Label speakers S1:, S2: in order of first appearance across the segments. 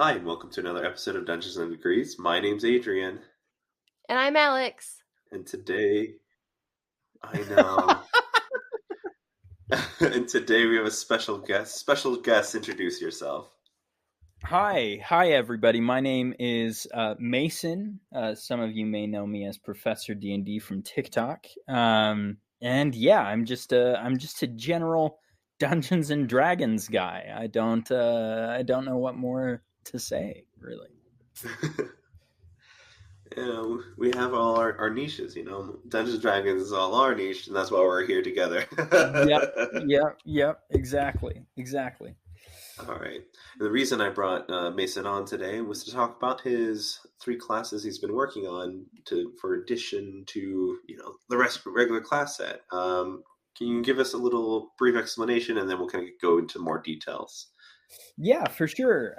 S1: Hi, and welcome to another episode of Dungeons and Degrees. My name's Adrian,
S2: And I'm Alex.
S1: and today, I know, and today we have a special guest. Special guest, introduce yourself.
S3: Hi, everybody. My name is Mason. Some of you may know me as Professor D&D from TikTok. And yeah, I'm just a general Dungeons and Dragons guy. I don't know what more to say, really.
S1: We have all our niches, Dungeons and Dragons is all our niche, and that's why we're here together.
S3: Yep. Exactly.
S1: All right. And the reason I brought Mason on today was to talk about his 3 classes he's been working on for addition to the regular class set. Can you give us a little brief explanation, and then we'll kind of go into more details?
S3: Yeah, for sure.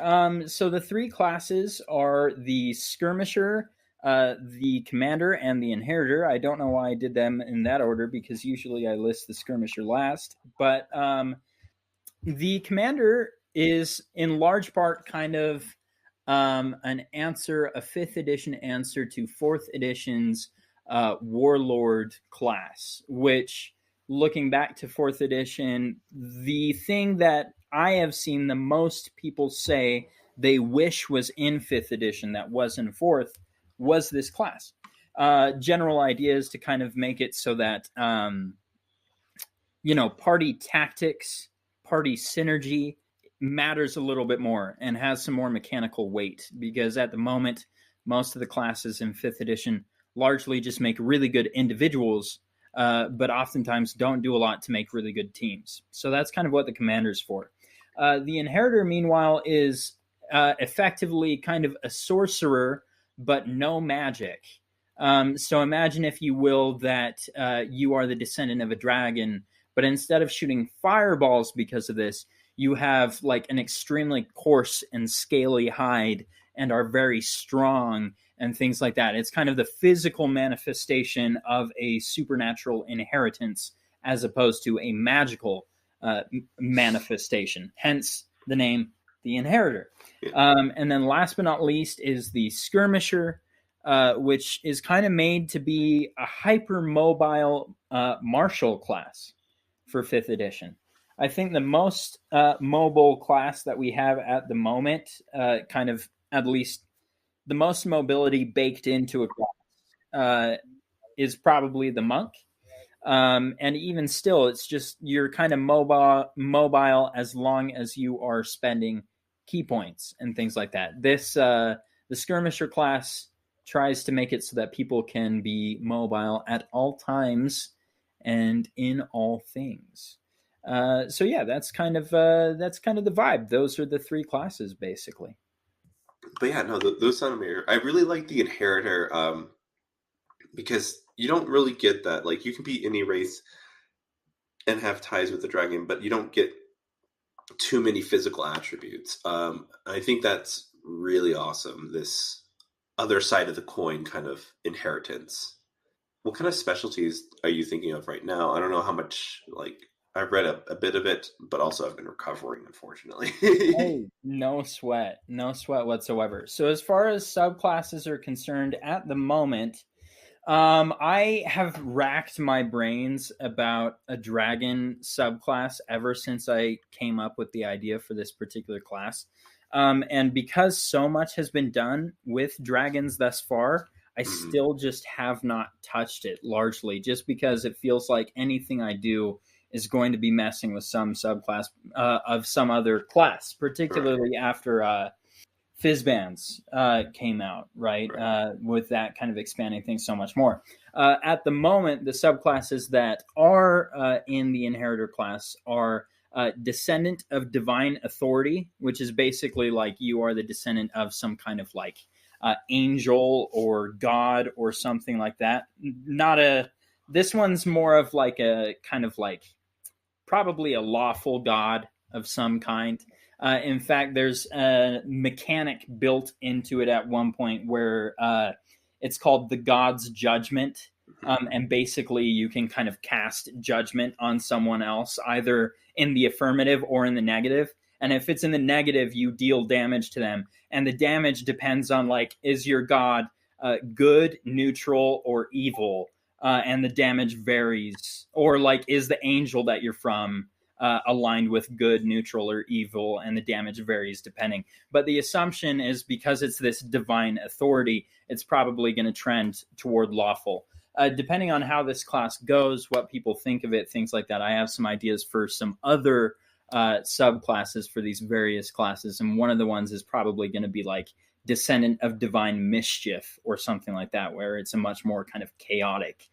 S3: So the 3 classes are the Skirmisher, the Commander, and the Inheritor. I don't know why I did them in that order, because usually I list the Skirmisher last. But the Commander is in large part kind of an answer, a 5th edition answer to 4th edition's Warlord class, which, looking back to 4th edition, the thing that I have seen the most people say they wish was in 5th edition that was in 4th was this class. General ideas to kind of make it so that, party tactics, party synergy matters a little bit more and has some more mechanical weight, because at the moment, most of the classes in 5th edition largely just make really good individuals, but oftentimes don't do a lot to make really good teams. So that's kind of what the Commander's for. The Inheritor, meanwhile, is effectively kind of a sorcerer, but no magic. So imagine, if you will, that you are the descendant of a dragon, but instead of shooting fireballs because of this, you have like an extremely coarse and scaly hide and are very strong and things like that. It's kind of the physical manifestation of a supernatural inheritance as opposed to a magical manifestation. Hence the name, the Inheritor. And then last but not least is the Skirmisher, which is kind of made to be a hyper-mobile martial class for 5th edition. I think the most mobile class that we have at the moment, kind of at least the most mobility baked into a class, is probably the Monk. And even still, it's just you're kind of mobile as long as you are spending key points and things like that. The Skirmisher class tries to make it so that people can be mobile at all times and in all things. So yeah, that's kind of the vibe. Those are the 3 classes, basically.
S1: But yeah, no, those sound amazing. I really like the Inheritor, because you don't really get that. Like, you can be any race and have ties with the dragon, but you don't get too many physical attributes. I think that's really awesome, this other side of the coin kind of inheritance. What kind of specialties are you thinking of right now? I don't know how much, I've read a bit of it, but also I've been recovering, unfortunately.
S3: Hey, no sweat whatsoever. So as far as subclasses are concerned, at the moment, I have racked my brains about a dragon subclass ever since I came up with the idea for this particular class. And because so much has been done with dragons thus far, I still just have not touched it, largely just because it feels like anything I do is going to be messing with some subclass of some other class, particularly after Fizzbands came out, right? With that kind of expanding things so much more. At the moment, the subclasses that are in the Inheritor class are Descendant of Divine Authority, which is basically like you are the descendant of some kind of like angel or god or something like that. This one's more of like a kind of like probably a lawful god of some kind. In fact, there's a mechanic built into it at one point where it's called the God's Judgment. And basically you can kind of cast judgment on someone else, either in the affirmative or in the negative. And if it's in the negative, you deal damage to them. And the damage depends on, like, is your god good, neutral, or evil? And the damage varies. Or, like, is the angel that you're from aligned with good, neutral, or evil? And the damage varies depending. But the assumption is because it's this divine authority, it's probably going to trend toward lawful. Depending on how this class goes, what people think of it, things like that, I have some ideas for some other subclasses for these various classes. And one of the ones is probably going to be like Descendant of Divine Mischief or something like that, where it's a much more kind of chaotic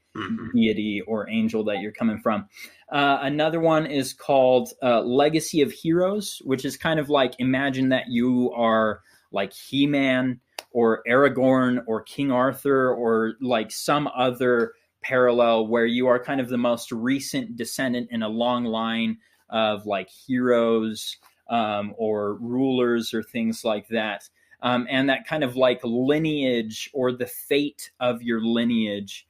S3: deity or angel that you're coming from. Another one is called Legacy of Heroes, which is kind of like, imagine that you are like He-Man or Aragorn or King Arthur or like some other parallel where you are kind of the most recent descendant in a long line of like heroes or rulers or things like that. And that kind of like lineage or the fate of your lineage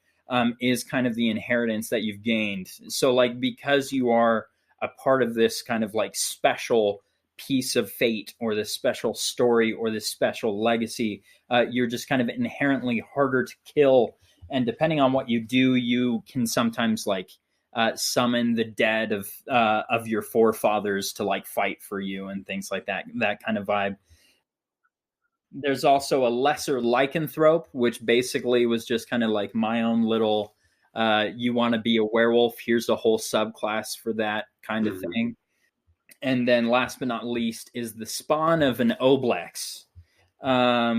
S3: is kind of the inheritance that you've gained. So like, because you are a part of this kind of like special piece of fate or this special story or this special legacy, you're just kind of inherently harder to kill. And depending on what you do, you can sometimes like summon the dead of your forefathers to like fight for you and things like that, that kind of vibe. There's also a lesser lycanthrope, which basically was just kind of like my own little, you want to be a werewolf, here's a whole subclass for that kind of thing. And then last but not least is the spawn of an Oblex,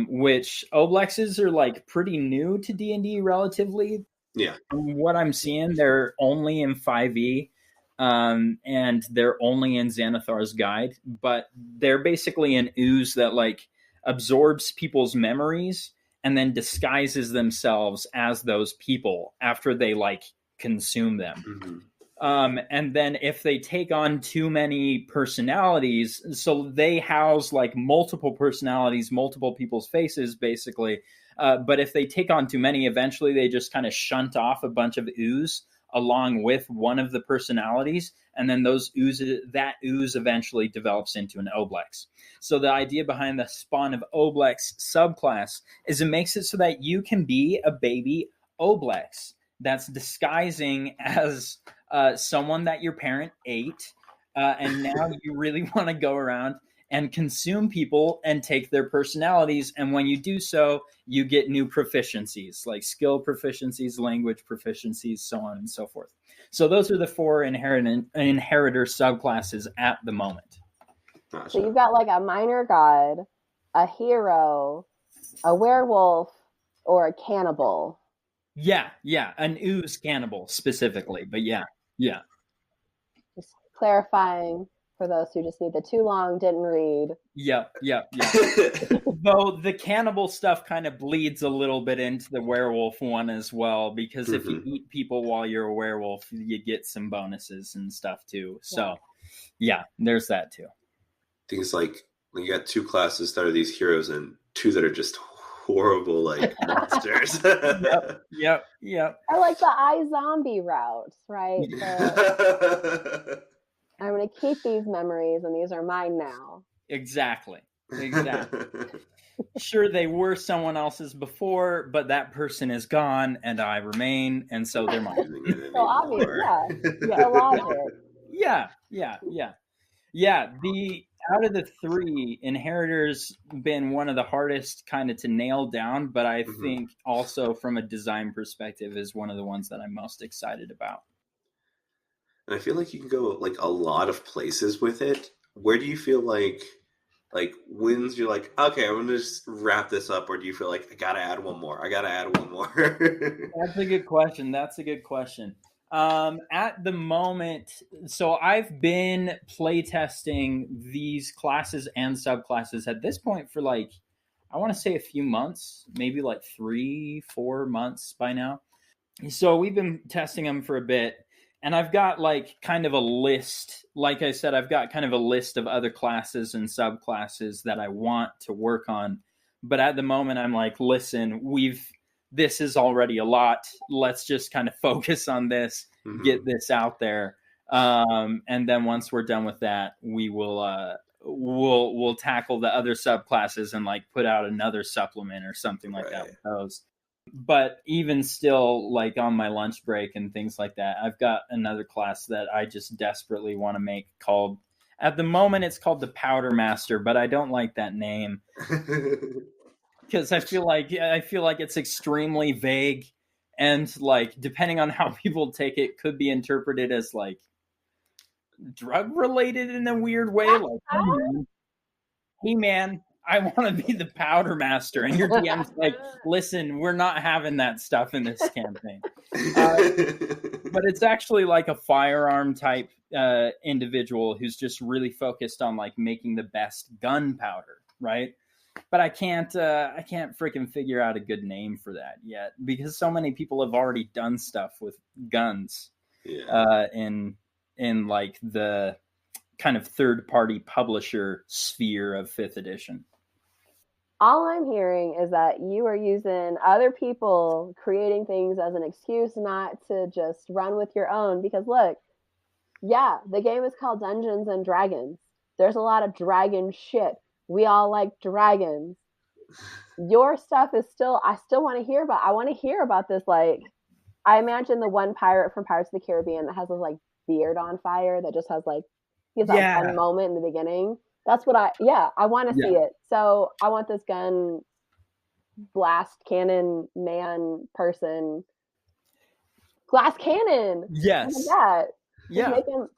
S3: which Oblexes are like pretty new to D&D relatively.
S1: Yeah.
S3: From what I'm seeing, they're only in 5e, and they're only in Xanathar's Guide, but they're basically an ooze that like absorbs people's memories and then disguises themselves as those people after they like consume them. And then if they take on too many personalities, so they house like multiple personalities, multiple people's faces, basically. But if they take on too many, eventually they just kind of shunt off a bunch of ooze along with one of the personalities. And then that ooze eventually develops into an Oblex. So the idea behind the Spawn of Oblex subclass is it makes it so that you can be a baby Oblex that's disguising as someone that your parent ate, and now you really want to go around and consume people and take their personalities. And when you do so, you get new proficiencies, like skill proficiencies, language proficiencies, so on and so forth. So those are the 4 inheritor subclasses at the moment.
S2: So you've got like a minor god, a hero, a werewolf, or a cannibal.
S3: Yeah, an ooze cannibal specifically, but yeah.
S2: Just clarifying for those who just need the too long, didn't read.
S3: Yep. Though the cannibal stuff kind of bleeds a little bit into the werewolf one as well, because if you eat people while you're a werewolf, you get some bonuses and stuff too. So yeah, there's that too.
S1: Things like you got 2 classes that are these heroes and 2 that are just horrible like monsters.
S3: Yep.
S2: I like the iZombie route, right? I'm going to keep these memories and these are mine now.
S3: Exactly. Sure, they were someone else's before, but that person is gone and I remain, and so they're mine.
S2: So obvious, yeah. Logic.
S3: Yeah, out of the 3, Inheritor's been one of the hardest kind of to nail down, but I think also from a design perspective is one of the ones that I'm most excited about.
S1: And I feel like you can go like a lot of places with it. Where do you feel like when's you're like, okay, I'm gonna just wrap this up, or do you feel like I gotta add one more? That's
S3: a good question. At the moment, so I've been playtesting these classes and subclasses at this point for like, I want to say a few months, maybe like 3-4 months by now. So we've been testing them for a bit, and I've got like kind of a list. Like I said, I've got kind of a list of other classes and subclasses that I want to work on. But at the moment, I'm like, listen, this is already a lot. Let's just kind of focus on this, get this out there. And then once we're done with that, we will we'll tackle the other subclasses and like put out another supplement or something like that
S1: Right.
S3: with those. But even still, like on my lunch break and things like that, I've got another class that I just desperately want to make called, at the moment it's called the Powder Master, but I don't like that name because I feel like it's extremely vague, and like depending on how people take it, could be interpreted as like drug related in a weird way. Like, hey man, I want to be the Powder Master, and your DM's like, listen, we're not having that stuff in this campaign. But it's actually like a firearm type individual who's just really focused on like making the best gunpowder, right? But I can't freaking figure out a good name for that yet, because so many people have already done stuff with guns in like the kind of third party publisher sphere of 5th edition.
S2: All I'm hearing is that you are using other people creating things as an excuse not to just run with your own. Because look, yeah, the game is called Dungeons and Dragons. There's a lot of dragon shit. We all like dragons. Your stuff is still, I still want to hear about. I want to hear about this. Like, I imagine the one pirate from Pirates of the Caribbean that has this like beard on fire that just has like, he has that one moment in the beginning. That's what I want to see it. So I want this gun blast cannon man person. Glass cannon.
S3: Yes.
S2: Like that.
S3: Yeah.
S2: Just make him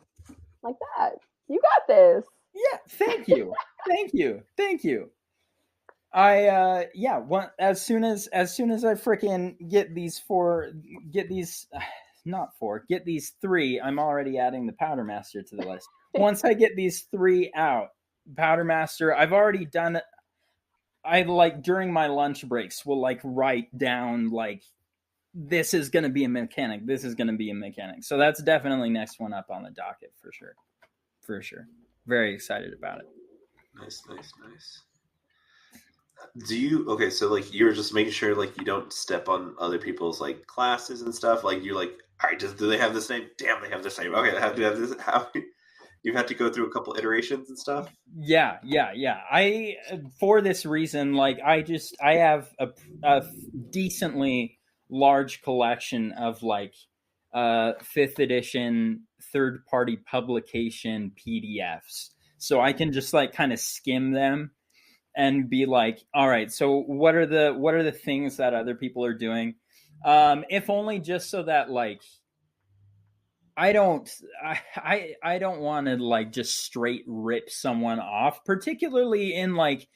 S2: like that. You got this.
S3: Yeah. Thank you. Thank you. I as soon as I freaking get these 3, I'm already adding the Powder Master to the list. Once I get these 3 out, Powder Master, I've already done it. I like during my lunch breaks will like write down like, this is going to be a mechanic. This is going to be a mechanic. So that's definitely next one up on the docket for sure. Very excited about it.
S1: Nice. Okay, so like you're just making sure like you don't step on other people's like classes and stuff. Like you're like, all right, do they have this name? Damn, they have this name. Okay, how do you have this? How you've had to go through a couple iterations and stuff?
S3: Yeah. I, for this reason, like I have a decently large collection of like 5th edition third party publication PDFs. So I can just like kind of skim them and be like, all right, so what are the things that other people are doing? If only just so that like I don't want to like just straight rip someone off, particularly in like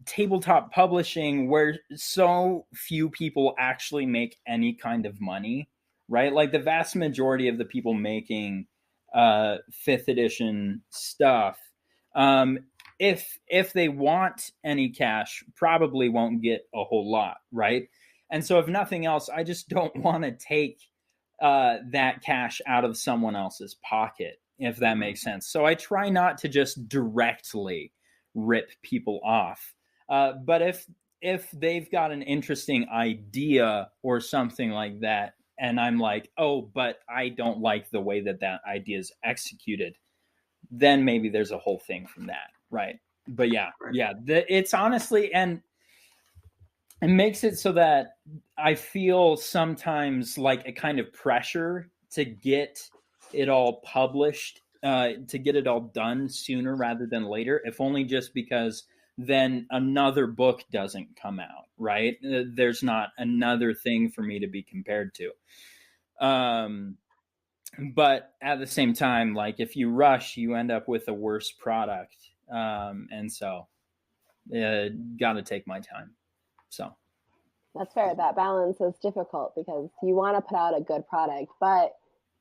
S3: tabletop publishing where so few people actually make any kind of money, right? Like the vast majority of the people making 5th edition stuff, if they want any cash, probably won't get a whole lot, right? And so if nothing else, I just don't want to take that cash out of someone else's pocket, if that makes sense. So I try not to just directly rip people off. But if they've got an interesting idea or something like that, and I'm like, oh, but I don't like the way that idea is executed, then maybe there's a whole thing from that, right? But it's honestly, and it makes it so that I feel sometimes like a kind of pressure to get it all published, to get it all done sooner rather than later, if only just because then another book doesn't come out, right? There's not another thing for me to be compared to. But at the same time, like if you rush, you end up with a worse product. And so got to take my time. So
S2: that's fair. That balance is difficult because you want to put out a good product, but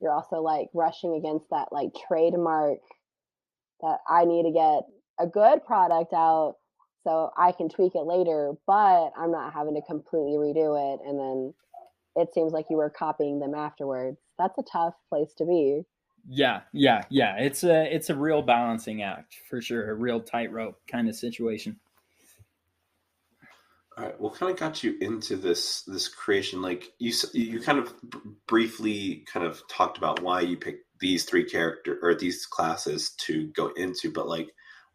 S2: you're also like rushing against that like trademark that I need to get a good product out so I can tweak it later, but I'm not having to completely redo it. And then it seems like you were copying them afterwards. That's a tough place to be.
S3: Yeah. It's a real balancing act for sure. A real tightrope kind of situation.
S1: All right. What kind of got you into this creation? Like you kind of briefly kind of talked about why you picked these 3 characters or these classes to go into, but like,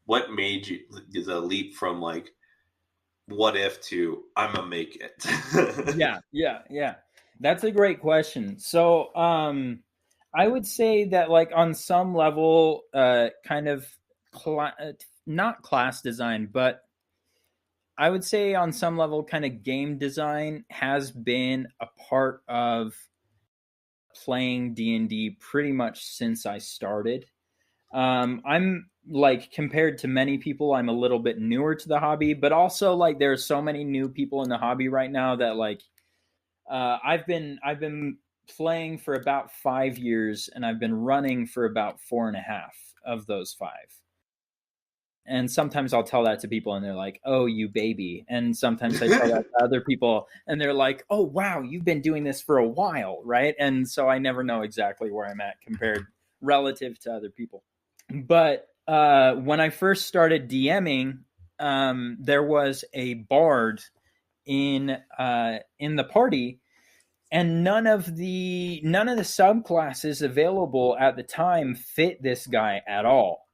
S1: what made you the leap from like what if to I'm gonna make it?
S3: Yeah. That's a great question. So, I would say that like on some level, kind of not class design, but I would say on some level, kind of game design has been a part of playing D&D pretty much since I started. I'm like compared to many people, I'm a little bit newer to the hobby, but also like there are so many new people in the hobby right now that like I've been playing for about 5 years, and I've been running for about 4.5 of those 5. And sometimes I'll tell that to people, and they're like, "Oh, you baby." And sometimes I tell that to other people, and they're like, "Oh, wow, you've been doing this for a while, right?" And so I never know exactly where I'm at compared relative to other people. But when I first started DMing, there was a bard in the party, and none of the subclasses available at the time fit this guy at all.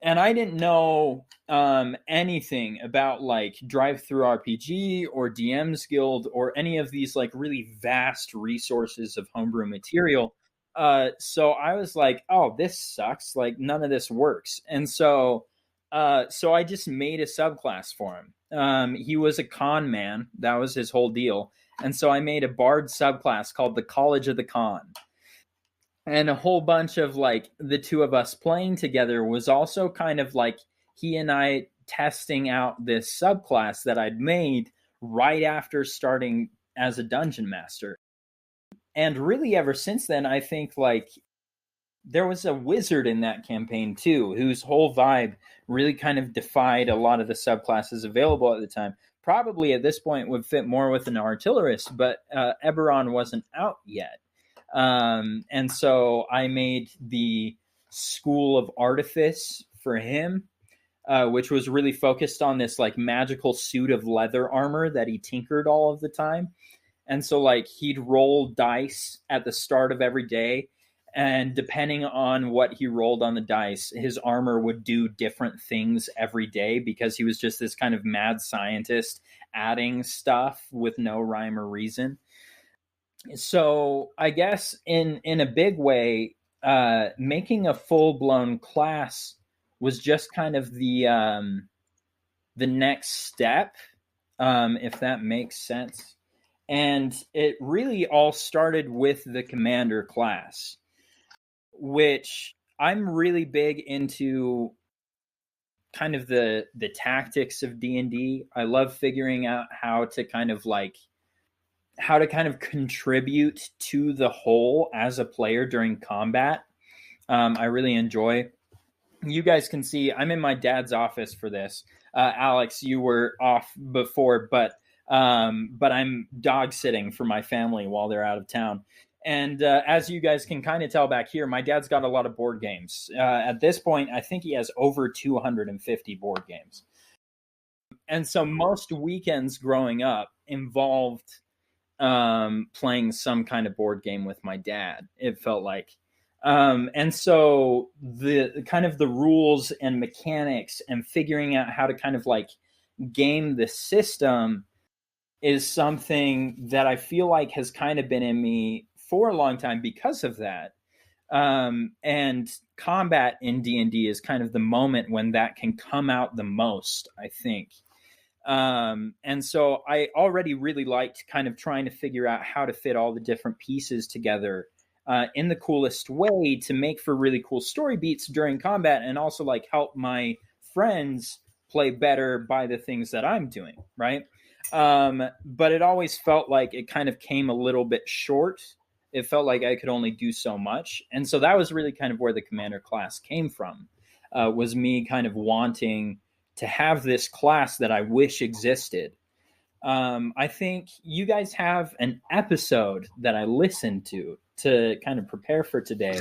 S3: And I didn't know anything about like Drive Through RPG or DM's Guild or any of these like really vast resources of homebrew material. So I was like, "Oh, this sucks! Like none of this works." And so I just made a subclass for him. He was a con man; that was his whole deal. And so I made a bard subclass called the College of the Con. And a whole bunch of like the two of us playing together was also kind of like he and I testing out this subclass that I'd made right after starting as a dungeon master. And really ever since then, I think like there was a wizard in that campaign too, whose whole vibe really kind of defied a lot of the subclasses available at the time. Probably at this point would fit more with an artillerist, but Eberron wasn't out yet. And so I made the School of Artifice for him, which was really focused on this like magical suit of leather armor that he tinkered all of the time. And so like he'd roll dice at the start of every day, and depending on what he rolled on the dice, his armor would do different things every day because he was just this kind of mad scientist adding stuff with no rhyme or reason. So I guess in a big way, making a full blown class was just kind of the next step, if that makes sense. And it really all started with the commander class, which I'm really big into kind of the tactics of D&D. I love figuring out how to kind of contribute to the whole as a player during combat. I really enjoy. You guys can see I'm in my dad's office for this. Alex, you were off before, but I'm dog sitting for my family while they're out of town. And as you guys can kind of tell back here, my dad's got a lot of board games. At this point, I think he has over 250 board games. And so most weekends growing up involved playing some kind of board game with my dad, it felt like. And so the kind of the rules and mechanics and figuring out how to kind of like game the system is something that I feel like has kind of been in me for a long time because of that. And combat in D&D is kind of the moment when that can come out the most, I think. And so I already really liked kind of trying to figure out how to fit all the different pieces together in the coolest way to make for really cool story beats during combat, and also like help my friends play better by the things that I'm doing, right? But it always felt like it kind of came a little bit short. It felt like I could only do so much. And so that was really kind of where the commander class came from, was me kind of wanting to have this class that I wish existed. I think you guys have an episode that I listened to kind of prepare for today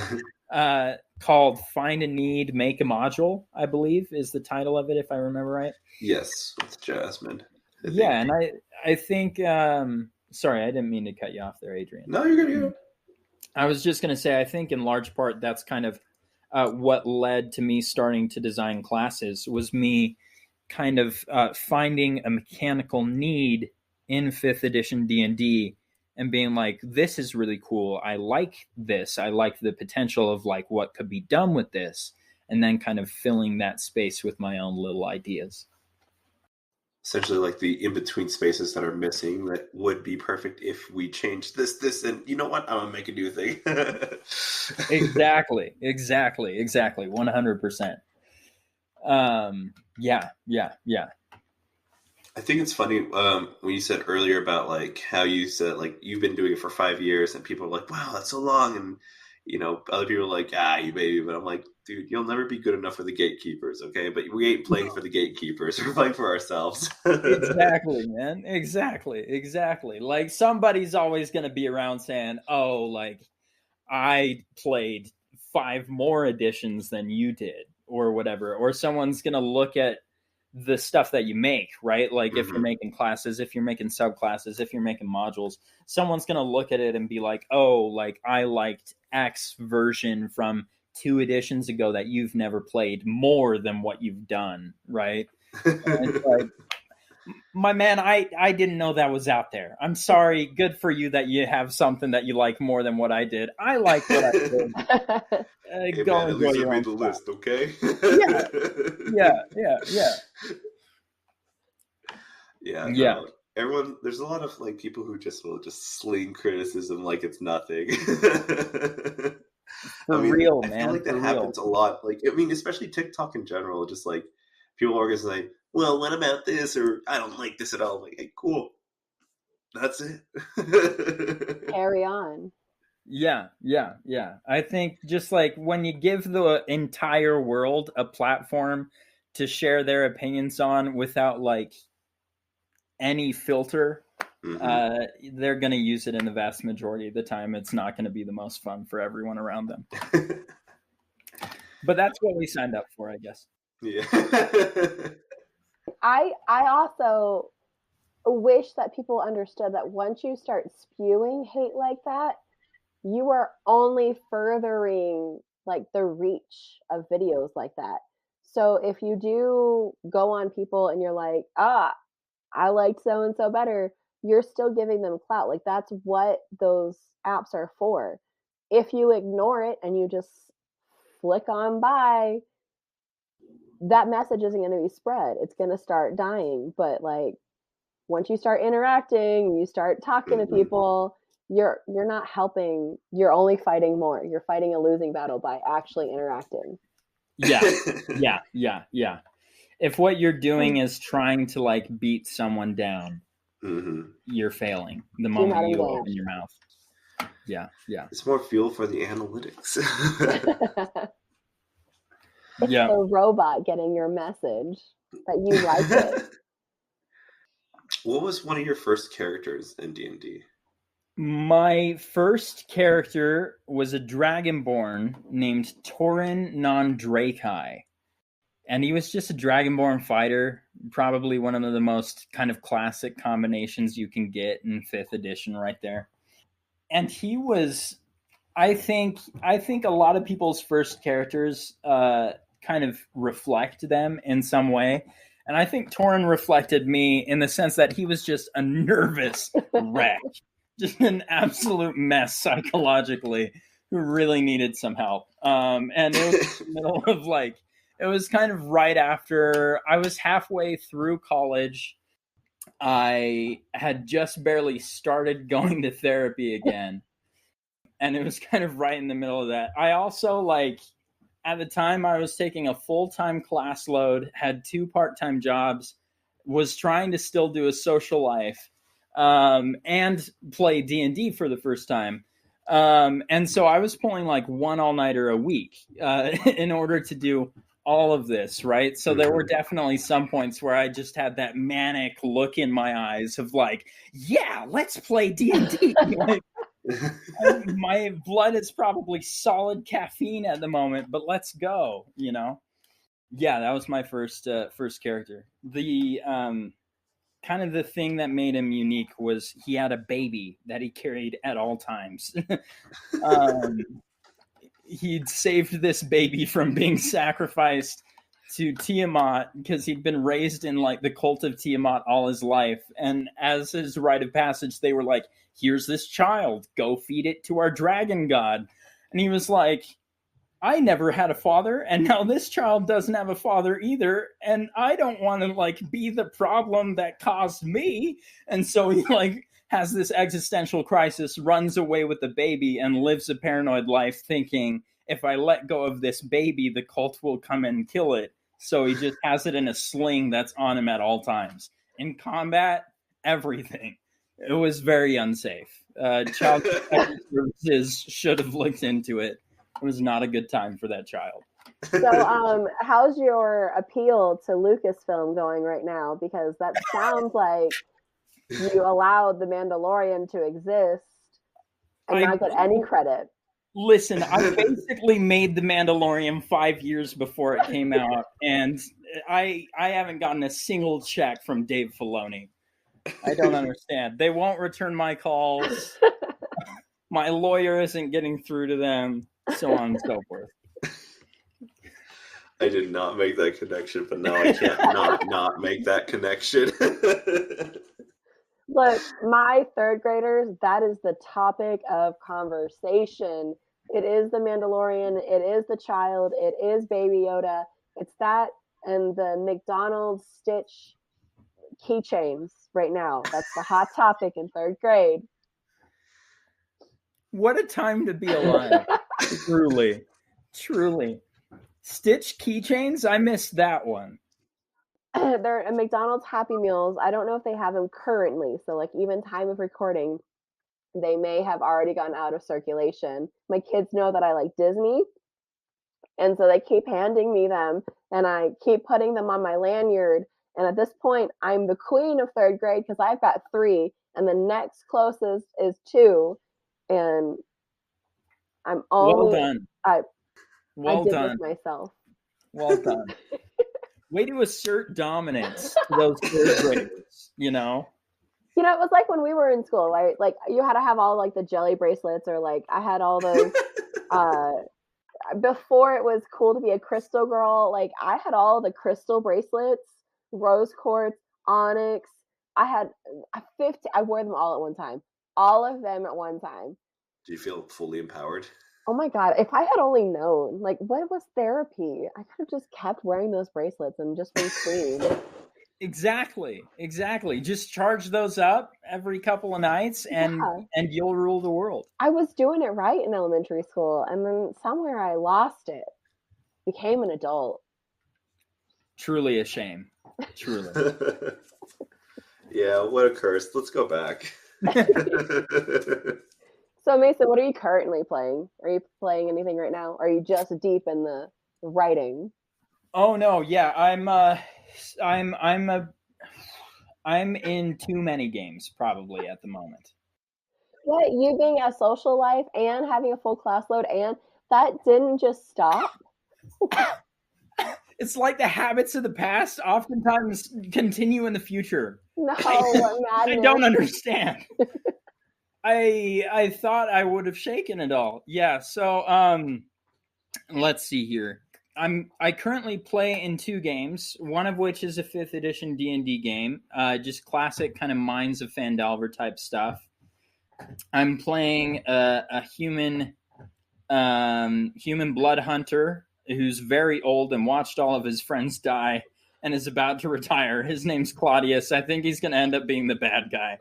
S3: called Find a Need, Make a Module, I believe is the title of it, if I remember right.
S1: Yes, it's Jasmine.
S3: Yeah, and I think, sorry, I didn't mean to cut you off there, Adrian.
S1: No, you're good.
S3: I was just going to say, I think in large part that's kind of what led to me starting to design classes was me kind of finding a mechanical need in 5th edition D&D and being like, this is really cool. I like this. I like the potential of like what could be done with this, and then kind of filling that space with my own little ideas.
S1: Essentially like the in-between spaces that are missing that would be perfect if we change this, and you know what? I'm gonna make a new thing.
S3: Exactly. 100%. Yeah.
S1: I think it's funny when you said earlier about like how you said like you've been doing it for 5 years and people are like, wow, that's so long, and you know other people are like, you baby, but I'm like, dude, you'll never be good enough for the gatekeepers, okay? But we ain't playing for the gatekeepers; we're playing for ourselves.
S3: Exactly, man. Exactly. Like somebody's always going to be around saying, "Oh, like I played 5 more editions than you did," or whatever. Or someone's going to look at the stuff that you make, right? Like if you're making classes, if you're making subclasses, if you're making modules, someone's going to look at it and be like, "Oh, like I liked X version from 2 editions ago that you've never played more than what you've done," right? And it's like, my man, I didn't know that was out there. I'm sorry. Good for you that you have something that you like more than what I did. I like what I did.
S1: Hey,
S3: Go
S1: man, at
S3: enjoy
S1: least I
S3: your
S1: made
S3: own
S1: the
S3: stuff.
S1: list, okay?
S3: Yeah.
S1: No. Everyone, there's a lot of like people who just will just sling criticism like it's nothing.
S3: For
S1: I mean,
S3: real,
S1: I feel
S3: man.
S1: like that
S3: For
S1: happens
S3: real.
S1: a lot. Like, I mean, especially TikTok in general. Just like people are just like, "Well, what about this?" or "I don't like this at all." I'm like, hey, cool, that's it.
S2: Carry on.
S3: Yeah. I think just like when you give the entire world a platform to share their opinions on without like any filter, they're going to use it in the vast majority of the time. It's not going to be the most fun for everyone around them. But that's what we signed up for, I guess.
S1: Yeah.
S2: I also wish that people understood that once you start spewing hate like that, you are only furthering like the reach of videos like that. So if you do go on people and you're like, I liked so and so better, you're still giving them clout. Like that's what those apps are for. If you ignore it and you just flick on by, that message isn't going to be spread. It's going to start dying. But like once you start interacting, you start talking to people, you're not helping. You're only fighting more. You're fighting a losing battle by actually interacting.
S3: Yeah. If what you're doing is trying to like beat someone down, you're failing the moment you open your mouth. Yeah.
S1: It's more fuel for the analytics.
S2: It's the robot getting your message that you like it.
S1: What was one of your first characters in D&D?
S3: My first character was a dragonborn named Torin Non-Drakai. And he was just a dragonborn fighter, probably one of the most kind of classic combinations you can get in 5th edition right there. And he was, I think a lot of people's first characters kind of reflect them in some way. And I think Torin reflected me in the sense that he was just a nervous wreck, just an absolute mess psychologically, who really needed some help. And it was in the middle of like, it was kind of right after I was halfway through college. I had just barely started going to therapy again. And it was kind of right in the middle of that. I also like, at the time I was taking a full-time class load, had 2 part-time jobs, was trying to still do a social life, and play D&D for the first time. And so I was pulling like 1 all-nighter a week in order to do all of this, right? So there were definitely some points where I just had that manic look in my eyes of like, yeah, let's play D&D. Like, my blood is probably solid caffeine at the moment, but let's go, you know? Yeah, that was my first character. The kind of the thing that made him unique was he had a baby that he carried at all times. he'd saved this baby from being sacrificed to Tiamat because he'd been raised in like the cult of Tiamat all his life. And as his rite of passage, they were like, here's this child, go feed it to our dragon god. And he was like, I never had a father, and now this child doesn't have a father either, and I don't want to like be the problem that caused me. And so he like has this existential crisis, runs away with the baby, and lives a paranoid life thinking, if I let go of this baby, the cult will come and kill it. So he just has it in a sling that's on him at all times. In combat, everything. It was very unsafe. Child Protective Services should have looked into it. It was not a good time for that child.
S2: So, how's your appeal to Lucasfilm going right now? Because that sounds like you allowed the Mandalorian to exist and not get any credit.
S3: Listen, I basically made The Mandalorian 5 years before it came out, and I haven't gotten a single check from Dave Filoni. I don't understand. They won't return my calls. My lawyer isn't getting through to them, so on and so forth.
S1: I did not make that connection, but now I can't not make that connection.
S2: Look, my third graders, that is the topic of conversation. It is the Mandalorian, it is the child, it is Baby Yoda. It's that and the McDonald's Stitch keychains right now. That's the hot topic in third grade.
S3: What a time to be alive. Truly. Stitch keychains? I missed that one.
S2: They're McDonald's Happy Meals. I don't know if they have them currently. So, like, even time of recording, they may have already gone out of circulation. My kids know that I like Disney, and so they keep handing me them, and I keep putting them on my lanyard. And at this point, I'm the queen of third grade because I've got 3, and the next closest is 2, and I'm only.
S3: Well done.
S2: I did
S3: done.
S2: this myself.
S3: Well done. Way to assert dominance to those third graders, you know?
S2: You know, it was like when we were in school, right? Like, you had to have all, like, the jelly bracelets, or, like, I had all those, before it was cool to be a crystal girl, like, I had all the crystal bracelets, rose quartz, onyx. I had 50, I wore them all at one time. All of them at one time.
S1: Do you feel fully empowered?
S2: Oh my God, if I had only known, like, what was therapy? I could have just kept wearing those bracelets and just been clean.
S3: Exactly. Just charge those up every couple of nights and you'll rule the world.
S2: I was doing it right in elementary school, and then somewhere I lost it. Became an adult.
S3: Truly a shame. Truly.
S1: Yeah, what a curse. Let's go back.
S2: So, Mason, what are you currently playing? Are you playing anything right now? Or are you just deep in the writing?
S3: Oh no, yeah, I'm in too many games probably at the moment.
S2: What, you being a social life and having a full class load, and that didn't just stop?
S3: It's like the habits of the past oftentimes continue in the future.
S2: No, what madness.
S3: I don't understand. I thought I would have shaken it all. Yeah, so let's see here. I currently play in 2 games, one of which is a 5th edition D&D game, just classic kind of Mines of Phandelver type stuff. I'm playing a human blood hunter who's very old and watched all of his friends die and is about to retire. His name's Claudius. I think he's going to end up being the bad guy.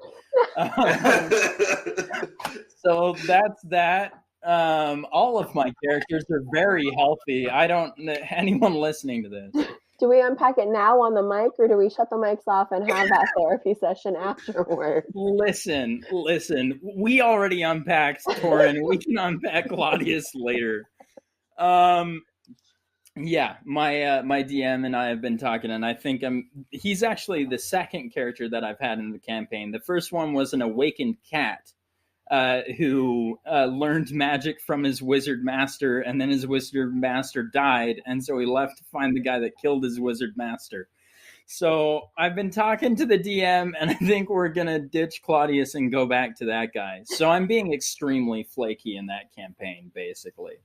S3: So that's that. All of my characters are very healthy. I don't anyone listening to this.
S2: Do we unpack it now on the mic, or do we shut the mics off and have that therapy session afterwards?
S3: Listen. We already unpacked Torin. We can unpack Claudius later. Yeah, my DM and I have been talking, and I think he's actually the second character that I've had in the campaign. The first one was an awakened cat who learned magic from his wizard master, and then his wizard master died, and so he left to find the guy that killed his wizard master. So I've been talking to the DM, and I think we're gonna ditch Claudius and go back to that guy. So I'm being extremely flaky in that campaign, basically.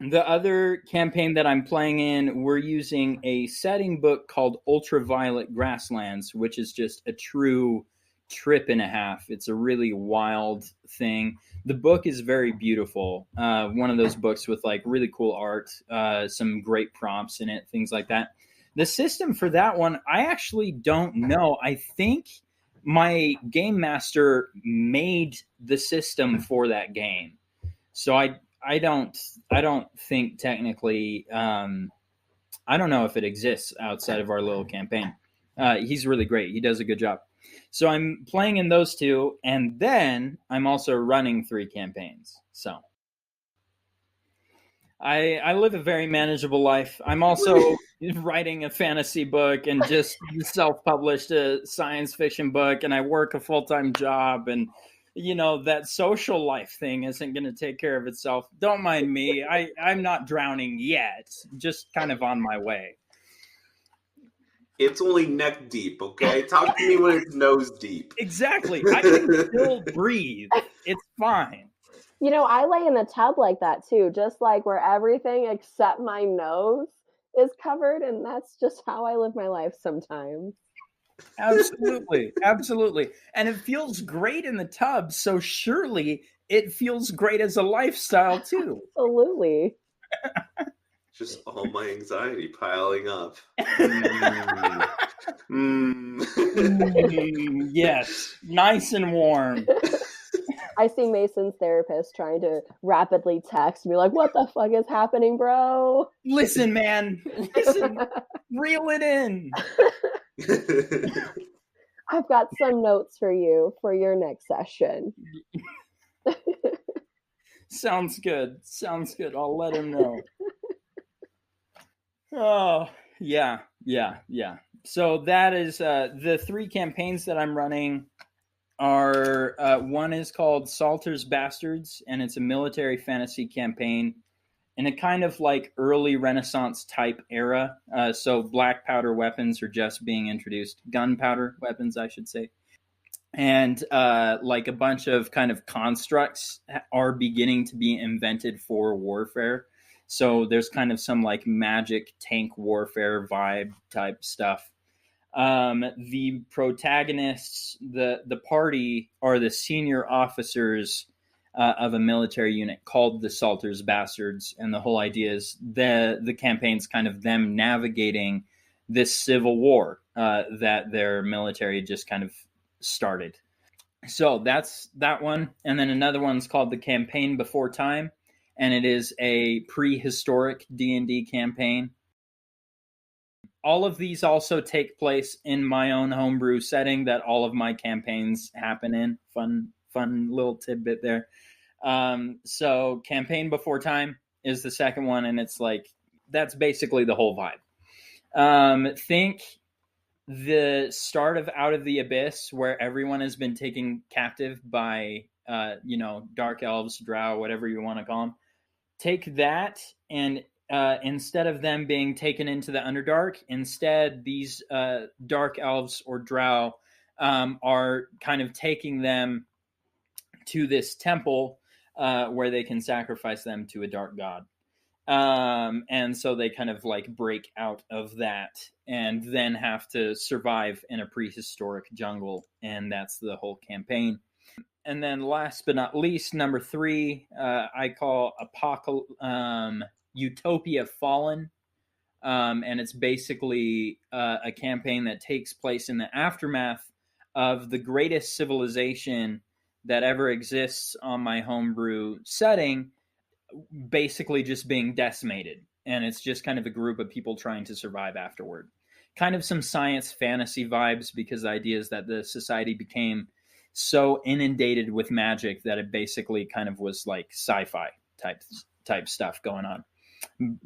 S3: The other campaign that I'm playing in, we're using a setting book called Ultraviolet Grasslands, which is just a true trip and a half. It's a really wild thing. The book is very beautiful. One of those books with like really cool art, some great prompts in it, things like that. The system for that one, I actually don't know. I think my game master made the system for that game. So I don't think technically I don't know if it exists outside of our little campaign. He's really great. He does a good job. So I'm playing in those two, and then I'm also running 3 campaigns. So I live a very manageable life. I'm also writing a fantasy book and just self-published a science fiction book, and I work a full-time job, and that social life thing isn't going to take care of itself. Don't mind me. I'm not drowning yet. Just kind of on my way.
S1: It's only neck deep, okay? Talk to me when it's nose deep.
S3: Exactly. I can still breathe. It's fine.
S2: I lay in the tub like that too, just like where everything except my nose is covered, and that's just how I live my life sometimes.
S3: Absolutely. Absolutely. And it feels great in the tub, so surely it feels great as a lifestyle too.
S2: Absolutely.
S1: Just all my anxiety piling up.
S3: Yes, nice and warm.
S2: I see Mason's therapist trying to rapidly text me like, what the fuck is happening, bro?
S3: Listen, man. Listen. Reel it in.
S2: I've got some notes for you for your next session.
S3: Sounds good. Sounds good. I'll let him know. Oh, yeah. So that is the 3 campaigns that I'm running are one is called Salter's Bastards, and it's a military fantasy campaign in a kind of like early Renaissance type era. So black powder weapons are just being introduced, gunpowder weapons, I should say. And like a bunch of kind of constructs are beginning to be invented for warfare. So there's kind of some like magic tank warfare vibe type stuff. The protagonists, the party, are the senior officers of a military unit called the Salter's Bastards, and the whole idea is the campaign's kind of them navigating this civil war that their military just kind of started. So that's that one, and then another one's called The Campaign Before Time, and it is a prehistoric D&D campaign. All of these also take place in my own homebrew setting that all of my campaigns happen in. Fun little tidbit there. So Campaign Before Time is the second one, and it's like that's basically the whole vibe. Think the start of Out of the Abyss, where everyone has been taken captive by dark elves, drow, whatever you want to call them. Take that, and instead of them being taken into the Underdark, instead these dark elves or drow are kind of taking them to this temple where they can sacrifice them to a dark god. And so they kind of like break out of that and then have to survive in a prehistoric jungle. And that's the whole campaign. And then last but not least, number 3, I call Utopia Fallen. And it's basically a campaign that takes place in the aftermath of the greatest civilization that ever exists on my homebrew setting, basically just being decimated. And it's just kind of a group of people trying to survive afterward. Kind of some science fantasy vibes, because the idea is that the society became so inundated with magic that it basically kind of was like sci-fi type stuff going on.